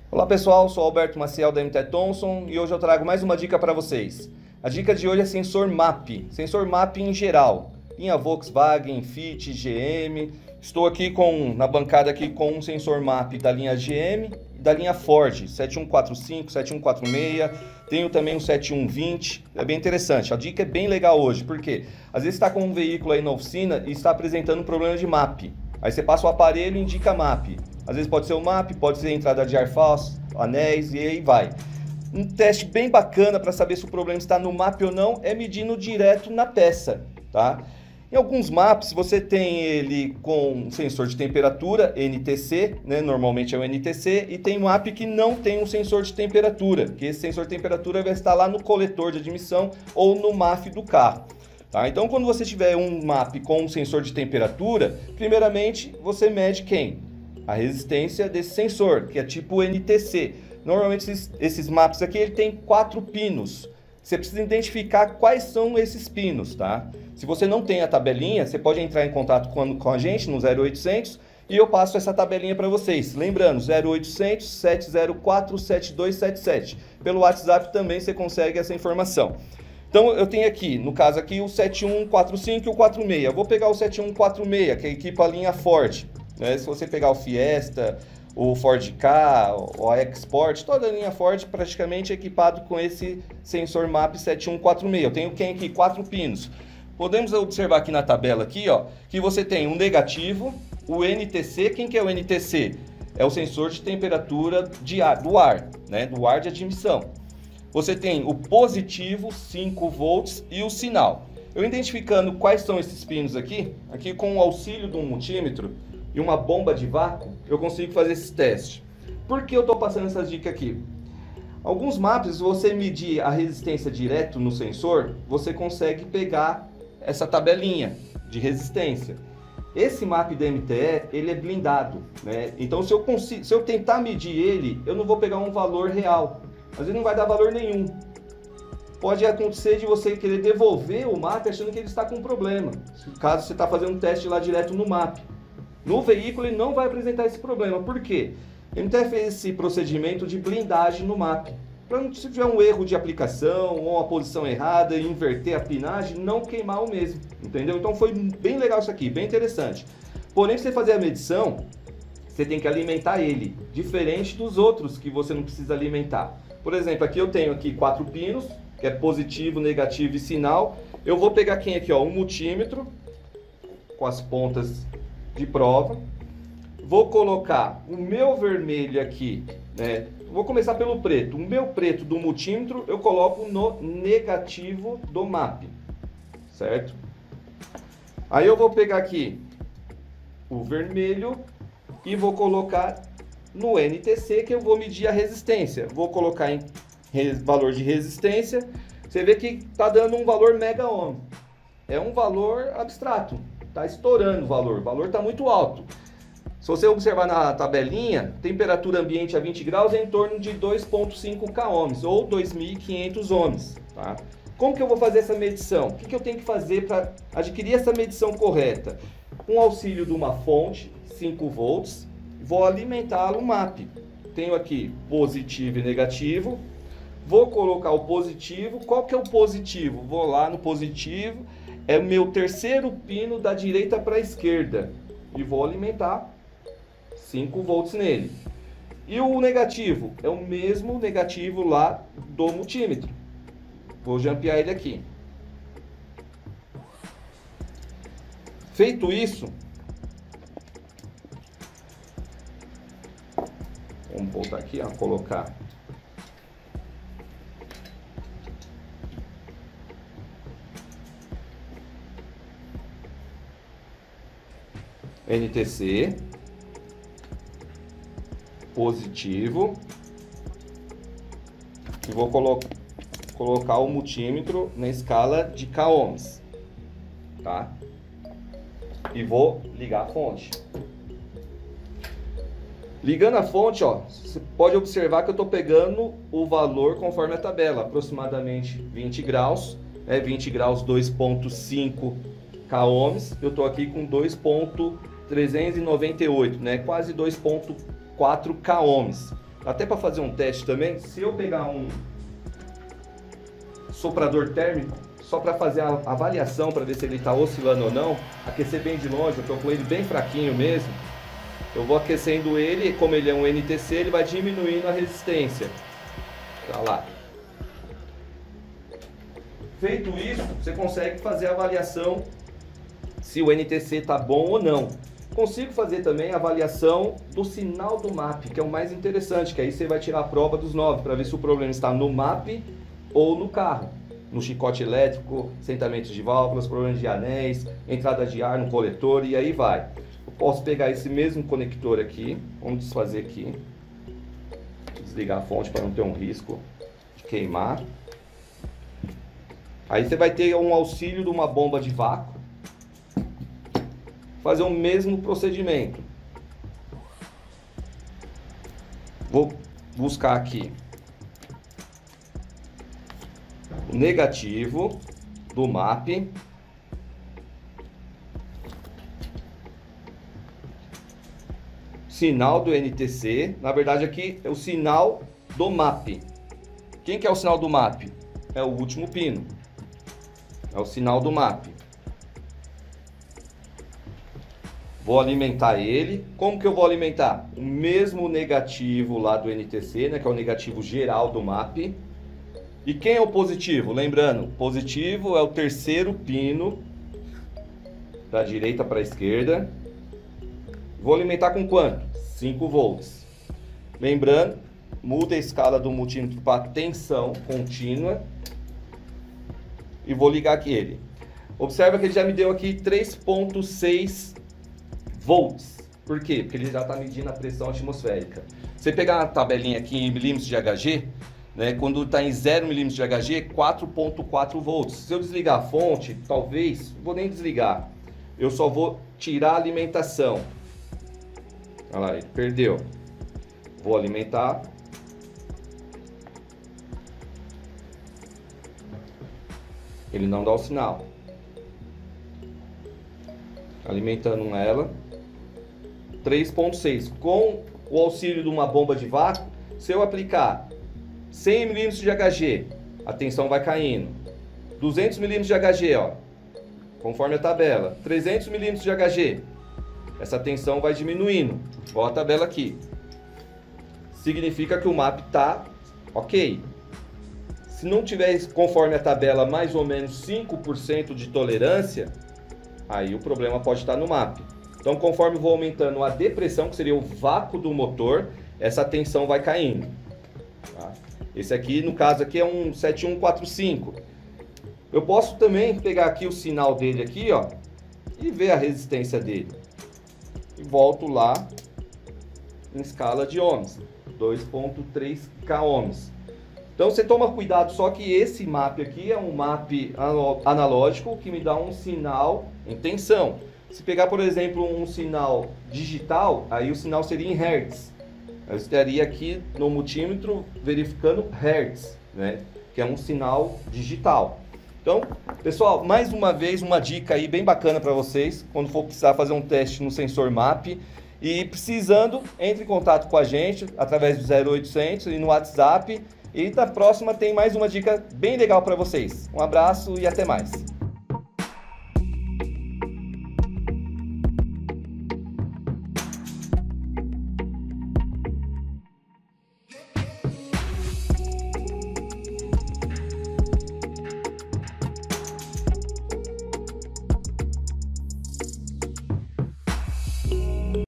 Olá pessoal, sou Alberto Maciel da MT Thompson e hoje eu trago mais uma dica para vocês. A dica de hoje é sensor MAP em geral, linha Volkswagen, Fiat, GM. Estou aqui na bancada aqui com um sensor MAP da linha GM e da linha Ford, 7145, 7146, tenho também um 7120, é bem interessante. A dica é bem legal hoje, porque às vezes está com um veículo aí na oficina e está apresentando um problema de MAP. Aí você passa o aparelho e indica MAP. Às vezes pode ser o MAP, pode ser a entrada de ar falso, anéis e aí vai. Um teste bem bacana para saber se o problema está no MAP ou não é medindo direto na peça, tá? Em alguns MAPs você tem ele com sensor de temperatura, NTC, né? Normalmente é o NTC, e tem MAP que não tem um sensor de temperatura, que esse sensor de temperatura vai estar lá no coletor de admissão ou no MAF do carro. Tá? Então quando você tiver um MAP com um sensor de temperatura, primeiramente você mede quem? A resistência desse sensor, que é tipo NTC. Normalmente esses MAPs aqui ele tem 4 pinos. Você precisa identificar quais são esses pinos, tá? Se você não tem a tabelinha, você pode entrar em contato com a gente no 0800 e eu passo essa tabelinha para vocês. Lembrando, 0800 704 7277. Pelo WhatsApp também você consegue essa informação. Então eu tenho aqui, no caso aqui, o 7145 e o 46. Eu vou pegar o 7146, que equipa a linha Ford. Se você pegar o Fiesta, o Ford Ka, o Export, toda a linha Ford praticamente equipado com esse sensor MAP 7146. Eu tenho aqui 4 pinos. Podemos observar aqui na tabela aqui, ó, que você tem um negativo, o NTC. Quem que é o NTC? É o sensor de temperatura do ar, né, do ar de admissão. Você tem o positivo, 5 volts, e o sinal. Eu identificando quais são esses pinos aqui com o auxílio de um multímetro e uma bomba de vácuo, eu consigo fazer esse teste. Por que eu estou passando essas dicas aqui? Alguns MAPs, se você medir a resistência direto no sensor, você consegue pegar essa tabelinha de resistência. Esse MAP da MTE, ele é blindado, né? Então se eu tentar medir ele, eu não vou pegar um valor real. Às vezes não vai dar valor nenhum. Pode acontecer de você querer devolver o MAP achando que ele está com problema, caso você está fazendo um teste lá direto no MAP. No veículo ele não vai apresentar esse problema. Por quê? Ele até fez esse procedimento de blindagem no MAP. Para se tiver um erro de aplicação ou uma posição errada e inverter a pinagem, não queimar o mesmo. Entendeu? Então foi bem legal isso aqui, bem interessante. Porém, para você fazer a medição, você tem que alimentar ele, diferente dos outros que você não precisa alimentar. Por exemplo, aqui eu tenho 4 pinos, que é positivo, negativo e sinal. Eu vou pegar aqui, ó, um multímetro com as pontas de prova, vou colocar o meu vermelho aqui, né? Vou começar pelo preto. O meu preto do multímetro eu coloco no negativo do MAP, certo? Aí eu vou pegar aqui o vermelho e vou colocar no NTC, que eu vou medir a resistência. Vou colocar em valor de resistência. Você vê que está dando um valor mega ohm. É um valor abstrato. Está estourando o valor está muito alto. Se você observar na tabelinha, temperatura ambiente a 20 graus é em torno de 2,5 k ohms ou 2.500 ohms. Tá? Como que eu vou fazer essa medição? O que eu tenho que fazer para adquirir essa medição correta? Com auxílio de uma fonte, 5 volts, vou alimentá-lo MAP. Tenho aqui positivo e negativo. Vou colocar o positivo. Qual que é o positivo? Vou lá no positivo. É o meu terceiro pino da direita para a esquerda. E vou alimentar 5 volts nele. E o negativo? É o mesmo negativo lá do multímetro. Vou jampear ele aqui. Feito isso, vamos voltar aqui, ó, colocar NTC positivo e vou colocar o multímetro na escala de k ohms, tá? E vou ligar a fonte. Ligando a fonte, ó, você pode observar que eu estou pegando o valor conforme a tabela, aproximadamente 20 graus, né, 20 graus 2.5 k ohms, eu estou aqui com 2.398, né, quase 2.4 k ohms. Até para fazer um teste também, se eu pegar um soprador térmico, só para fazer a avaliação, para ver se ele está oscilando ou não, aquecer bem de longe, eu estou com ele bem fraquinho mesmo, eu vou aquecendo ele, e como ele é um NTC, ele vai diminuindo a resistência. Tá lá. Feito isso, você consegue fazer a avaliação se o NTC está bom ou não. Consigo fazer também a avaliação do sinal do MAP, que é o mais interessante, que aí você vai tirar a prova dos 9 para ver se o problema está no MAP ou no carro. No chicote elétrico, sentamentos de válvulas, problemas de anéis, entrada de ar no coletor e aí vai. Eu posso pegar esse mesmo conector aqui, vamos desfazer aqui, desligar a fonte para não ter um risco de queimar. Aí você vai ter um auxílio de uma bomba de vácuo, fazer o mesmo procedimento. Vou buscar aqui o negativo do MAP, sinal do NTC, na verdade aqui é o sinal do MAP. Quem que é o sinal do MAP? É o último pino, é o sinal do MAP. Vou alimentar ele. Como que eu vou alimentar? O mesmo negativo lá do NTC, né, que é o negativo geral do MAP. E quem é o positivo? Lembrando, positivo é o terceiro pino, da direita para a esquerda. Vou alimentar com quanto? 5 volts. Lembrando, muda a escala do multímetro para tensão contínua. E vou ligar aqui ele. Observa que ele já me deu aqui 3.6 volts. Por quê? Porque ele já está medindo a pressão atmosférica. Você pegar a tabelinha aqui em milímetros de Hg, né, quando está em 0 milímetros de Hg, 4.4 volts. Se eu desligar a fonte, talvez, vou nem desligar. Eu só vou tirar a alimentação. Olha lá, ele perdeu. Vou alimentar. Ele não dá o sinal. Alimentando ela. 3.6. Com o auxílio de uma bomba de vácuo, se eu aplicar 100 milímetros de Hg, a tensão vai caindo. 200 milímetros de Hg, ó, conforme a tabela. 300 milímetros de Hg, essa tensão vai diminuindo. Ó a tabela aqui. Significa que o MAP está ok. Se não tiver conforme a tabela mais ou menos 5% de tolerância, aí o problema pode estar no MAP. Então, conforme vou aumentando a depressão, que seria o vácuo do motor, essa tensão vai caindo. Tá? Esse aqui, no caso aqui, é um 7145. Eu posso também pegar aqui o sinal dele aqui, ó, e ver a resistência dele. E volto lá em escala de ohms, 2.3 k ohms. Então você toma cuidado, só que esse MAP aqui é um MAP analógico que me dá um sinal em tensão. Se pegar, por exemplo, um sinal digital, aí o sinal seria em Hertz. Eu estaria aqui no multímetro verificando Hertz, né? Que é um sinal digital. Então, pessoal, mais uma vez uma dica aí bem bacana para vocês, quando for precisar fazer um teste no sensor MAP. E precisando, entre em contato com a gente através do 0800 e no WhatsApp. E na próxima tem mais uma dica bem legal para vocês. Um abraço e até mais.